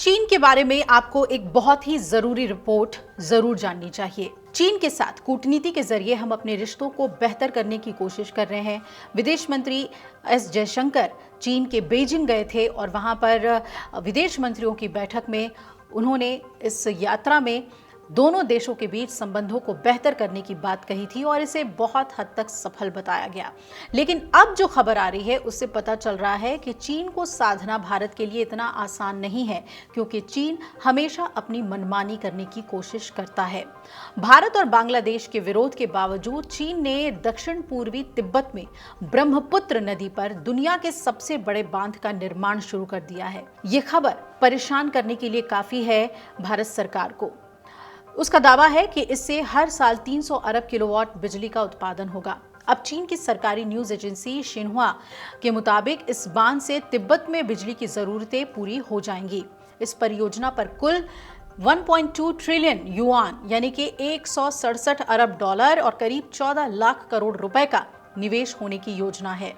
चीन के बारे में आपको एक बहुत ही जरूरी रिपोर्ट जरूर जाननी चाहिए। चीन के साथ कूटनीति के जरिए हम अपने रिश्तों को बेहतर करने की कोशिश कर रहे हैं। विदेश मंत्री एस जयशंकर चीन के बीजिंग गए थे और वहां पर विदेश मंत्रियों की बैठक में उन्होंने इस यात्रा में दोनों देशों के बीच संबंधों को बेहतर करने की बात कही थी और इसे बहुत हद तक सफल बताया गया। लेकिन अब जो खबर आ रही है उससे पता चल रहा है कि चीन को साधना भारत के लिए इतना आसान नहीं है, क्योंकि चीन हमेशा अपनी मनमानी करने की कोशिश करता है। भारत और बांग्लादेश के विरोध के बावजूद चीन ने दक्षिण पूर्वी तिब्बत में ब्रह्मपुत्र नदी पर दुनिया के सबसे बड़े बांध का निर्माण शुरू कर दिया है। ये खबर परेशान करने के लिए काफी है भारत सरकार को। उसका दावा है कि इससे हर साल 300 अरब किलोवाट बिजली का उत्पादन होगा। अब चीन की सरकारी न्यूज एजेंसी शिन्हुआ के मुताबिक इस बांध से तिब्बत में बिजली की जरूरतें पूरी हो जाएंगी। इस परियोजना पर कुल 1.2 ट्रिलियन युआन यानी कि 167 अरब डॉलर और करीब 14 लाख करोड़ रुपए का निवेश होने की योजना है।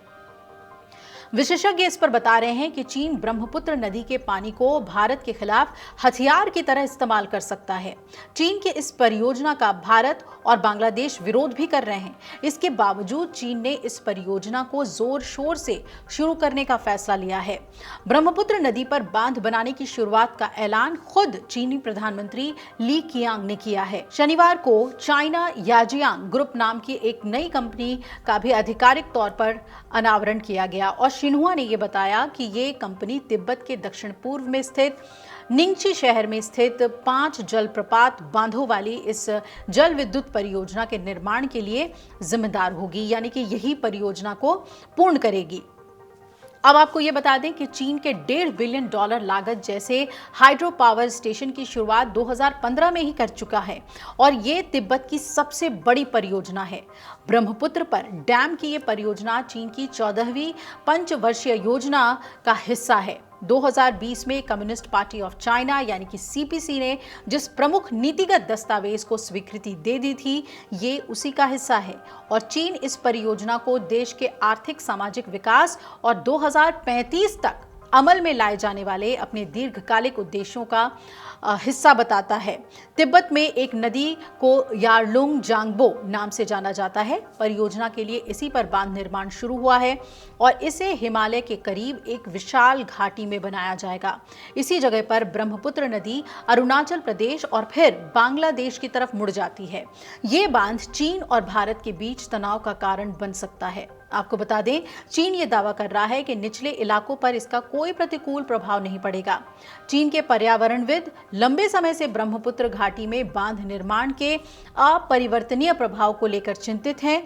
विशेषज्ञ इस पर बता रहे हैं कि चीन ब्रह्मपुत्र नदी के पानी को भारत के खिलाफ हथियार की तरह इस्तेमाल कर सकता है। चीन की इस परियोजना का भारत और बांग्लादेश विरोध भी कर रहे हैं। इसके बावजूद चीन ने इस परियोजना को जोर शोर से शुरू करने का फैसला लिया है। ब्रह्मपुत्र नदी पर बांध बनाने की शुरुआत का ऐलान खुद चीनी प्रधानमंत्री ली कियांग ने किया है। शनिवार को चाइना याजियांग ग्रुप नाम की एक नई कंपनी का भी आधिकारिक तौर पर अनावरण किया गया और शिन्हुआ ने यह बताया कि ये कंपनी तिब्बत के दक्षिण पूर्व में स्थित निंगची शहर में स्थित 5 जलप्रपात बांधों वाली इस जल विद्युत परियोजना के निर्माण के लिए जिम्मेदार होगी, यानी कि यही परियोजना को पूर्ण करेगी। अब आपको ये बता दें कि चीन के $1.5 बिलियन लागत जैसे हाइड्रो पावर स्टेशन की शुरुआत 2015 में ही कर चुका है और ये तिब्बत की सबसे बड़ी परियोजना है। ब्रह्मपुत्र पर डैम की ये परियोजना चीन की 14वीं पंचवर्षीय योजना का हिस्सा है। 2020 में कम्युनिस्ट पार्टी ऑफ चाइना यानी कि सीपीसी ने जिस प्रमुख नीतिगत दस्तावेज को स्वीकृति दे दी थी, ये उसी का हिस्सा है और चीन इस परियोजना को देश के आर्थिक सामाजिक विकास और 2035 तक अमल में लाए जाने वाले अपने दीर्घकालिक उद्देश्यों का हिस्सा बताता है। तिब्बत में एक नदी को यारलुंग जांगबो नाम से जाना जाता है। परियोजना के लिए इसी पर बांध निर्माण शुरू हुआ है और इसे हिमालय के करीब एक विशाल घाटी में बनाया जाएगा। इसी जगह पर ब्रह्मपुत्र नदी अरुणाचल प्रदेश और फिर बांग्लादेश की तरफ मुड़ जाती है। ये बांध चीन और भारत के बीच तनाव का कारण बन सकता है। आपको बता दें, चीन ये दावा कर रहा है कि निचले इलाकों पर इसका कोई प्रतिकूल प्रभाव नहीं पड़ेगा। चीन के पर्यावरणविद लंबे समय से ब्रह्मपुत्र घाटी में बांध निर्माण के अपरिवर्तनीय प्रभाव को लेकर चिंतित हैं।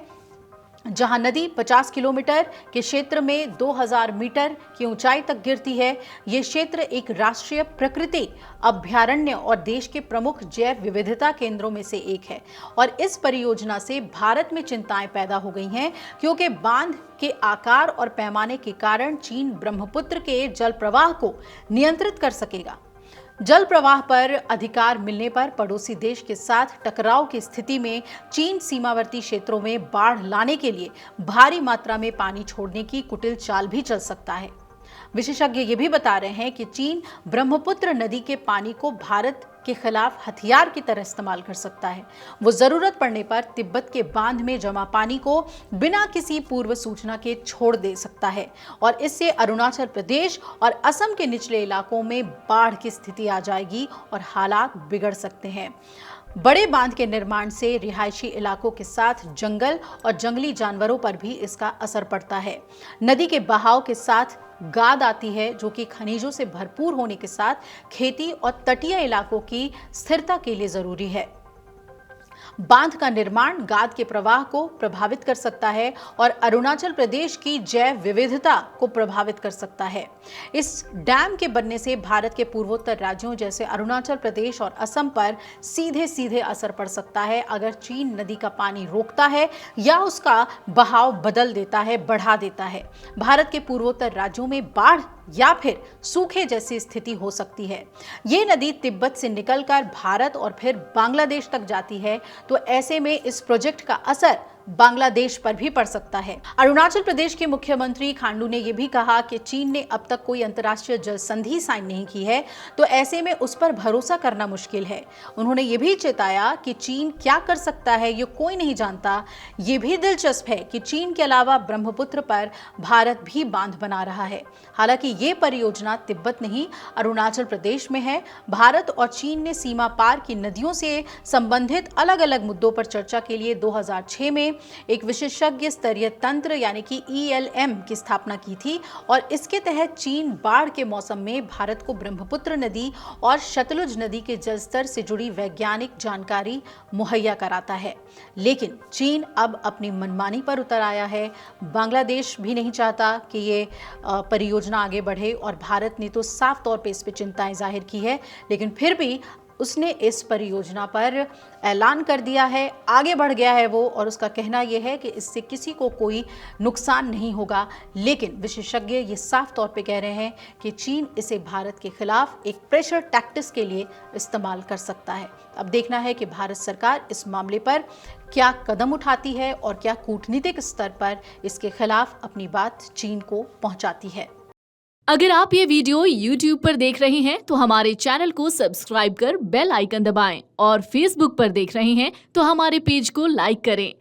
जहां नदी 50 किलोमीटर के क्षेत्र में 2000 मीटर की ऊंचाई तक गिरती है। ये क्षेत्र एक राष्ट्रीय प्रकृति अभयारण्य और देश के प्रमुख जैव विविधता केंद्रों में से एक है और इस परियोजना से भारत में चिंताएं पैदा हो गई हैं, क्योंकि बांध के आकार और पैमाने के कारण चीन ब्रह्मपुत्र के जल प्रवाह को नियंत्रित कर सकेगा। जल प्रवाह पर अधिकार मिलने पर पड़ोसी देश के साथ टकराव की स्थिति में चीन सीमावर्ती क्षेत्रों में बाढ़ लाने के लिए भारी मात्रा में पानी छोड़ने की कुटिल चाल भी चल सकता है। विशेषज्ञ ये भी बता रहे हैं कि चीन ब्रह्मपुत्र नदी के पानी को भारत के खिलाफ हथियार की तरह इस्तेमाल कर सकता है। वो जरूरत पड़ने पर तिब्बत के बांध में जमा पानी को बिना किसी पूर्व सूचना के छोड़ दे सकता है और इससे अरुणाचल प्रदेश और असम के निचले इलाकों में बाढ़ की स्थिति आ जाएगी और हालात बिगड़ सकते हैं। बड़े बांध के निर्माण से रिहायशी इलाकों के साथ जंगल और जंगली जानवरों पर भी इसका असर पड़ता है। नदी के बहाव के साथ गाद आती है, जो कि खनिजों से भरपूर होने के साथ खेती और तटीय इलाकों की स्थिरता के लिए जरूरी है। बांध का निर्माण गाद के प्रवाह को प्रभावित कर सकता है और अरुणाचल प्रदेश की जैव विविधता को प्रभावित कर सकता है। इस डैम के बनने से भारत के पूर्वोत्तर राज्यों जैसे अरुणाचल प्रदेश और असम पर सीधे सीधे असर पड़ सकता है अगर चीन नदी का पानी रोकता है या उसका बहाव बदल देता है, बढ़ा देता है। भारत के पूर्वोत्तर राज्यों में बाढ़ या फिर सूखे जैसी स्थिति हो सकती है। ये नदी तिब्बत से निकलकर भारत और फिर बांग्लादेश तक जाती है, तो ऐसे में इस प्रोजेक्ट का असर बांग्लादेश पर भी पड़ सकता है। अरुणाचल प्रदेश के मुख्यमंत्री खांडू ने यह भी कहा कि चीन ने अब तक कोई अंतर्राष्ट्रीय जल संधि साइन नहीं की है, तो ऐसे में उस पर भरोसा करना मुश्किल है। उन्होंने यह भी चेताया कि चीन क्या कर सकता है ये कोई नहीं जानता। ये भी दिलचस्प है कि चीन के अलावा ब्रह्मपुत्र पर भारत भी बांध बना रहा है। हालांकि ये परियोजना तिब्बत नहीं, अरुणाचल प्रदेश में है। भारत और चीन ने सीमा पार की नदियों से संबंधित अलग अलग मुद्दों पर चर्चा के लिए 2006 में एक विशेषज्ञ स्तरीय तंत्र यानी कि ELM की स्थापना की थी और इसके तहत चीन बाढ़ के मौसम में भारत को ब्रह्मपुत्र नदी और सतलुज नदी के जलस्तर से जुड़ी वैज्ञानिक जानकारी मुहैया कराता है। लेकिन चीन अब अपनी मनमानी पर उतर आया है। बांग्लादेश भी नहीं चाहता कि ये परियोजना आगे बढ़े और भारत ने तो साफ तौर पे इस पे चिंताएं जाहिर की है, लेकिन फिर भी उसने इस परियोजना पर ऐलान कर दिया है, आगे बढ़ गया है वो, और उसका कहना यह है कि इससे किसी को कोई नुकसान नहीं होगा। लेकिन विशेषज्ञ ये साफ तौर पे कह रहे हैं कि चीन इसे भारत के खिलाफ एक प्रेशर टैक्टिक्स के लिए इस्तेमाल कर सकता है। अब देखना है कि भारत सरकार इस मामले पर क्या कदम उठाती है और क्या कूटनीतिक स्तर पर इसके खिलाफ अपनी बात चीन को पहुंचाती है। अगर आप ये वीडियो YouTube पर देख रहे हैं तो हमारे चैनल को सब्सक्राइब कर बेल आइकन दबाएं और Facebook पर देख रहे हैं तो हमारे पेज को लाइक करें।